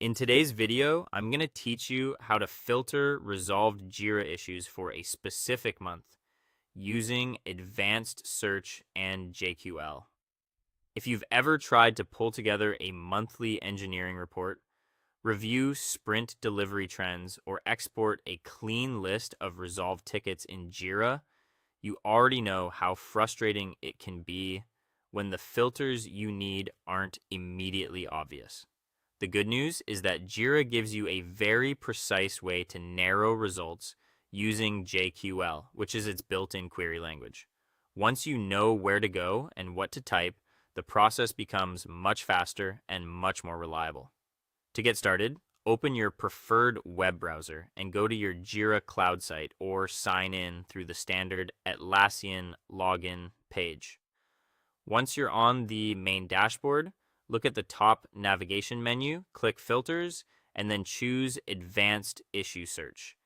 In today's video, I'm going to teach you how to filter resolved Jira issues for a specific month using advanced search and JQL. If you've ever tried to pull together a monthly engineering report, review sprint delivery trends, or export a clean list of resolved tickets in Jira, you already know how frustrating it can be when the filters you need aren't immediately obvious. The good news is that Jira gives you a very precise way to narrow results using JQL, which is its built-in query language. Once you know where to go and what to type, the process becomes much faster and much more reliable. To get started, open your preferred web browser and go to your Jira cloud site or sign in through the standard Atlassian login page. Once you're on the main dashboard, look at the top navigation menu, click Filters, and then choose Advanced Issue Search.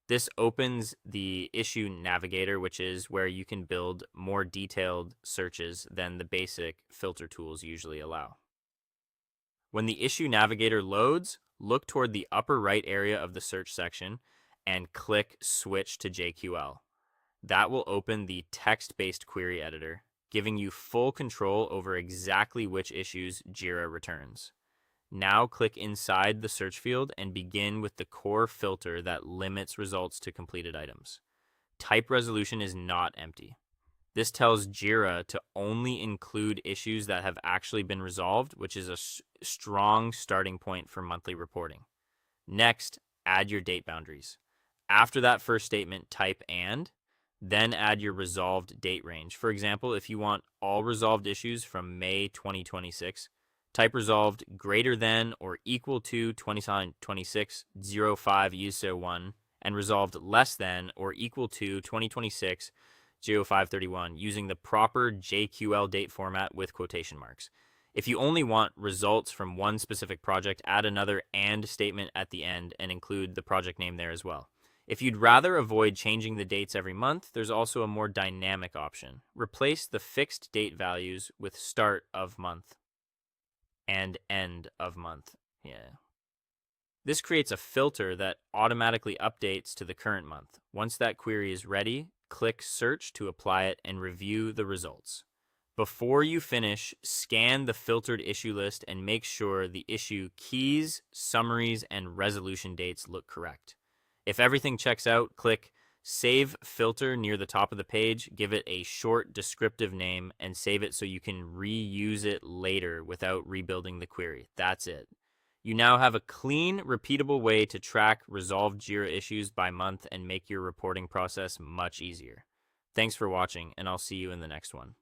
This opens the Issue Navigator, which is where you can build more detailed searches than the basic filter tools usually allow. When the Issue Navigator loads, look toward the upper right area of the search section and click Switch to JQL. That will open the text-based query editor, giving you full control over exactly which issues Jira returns. Now click inside the search field and begin with the core filter that limits results to completed items. Type resolution is not empty. This tells Jira to only include issues that have actually been resolved, which is a strong starting point for monthly reporting. Next, add your date boundaries. After that first statement, type "and," then add your resolved date range. For example, if you want all resolved issues from May 2026, type resolved greater than or equal to 2026-05 user 1 and resolved less than or equal to 2026-0531 using the proper JQL date format with quotation marks. If you only want results from one specific project, add another "and" statement at the end and include the project name there as well. If you'd rather avoid changing the dates every month, there's also a more dynamic option. Replace the fixed date values with start of month and end of month. This creates a filter that automatically updates to the current month. Once that query is ready, click Search to apply it and review the results. Before you finish, scan the filtered issue list and make sure the issue keys, summaries, and resolution dates look correct. If everything checks out, click Save Filter near the top of the page, give it a short descriptive name, and save it so you can reuse it later without rebuilding the query. That's it. You now have a clean, repeatable way to track resolved Jira issues by month and make your reporting process much easier. Thanks for watching, and I'll see you in the next one.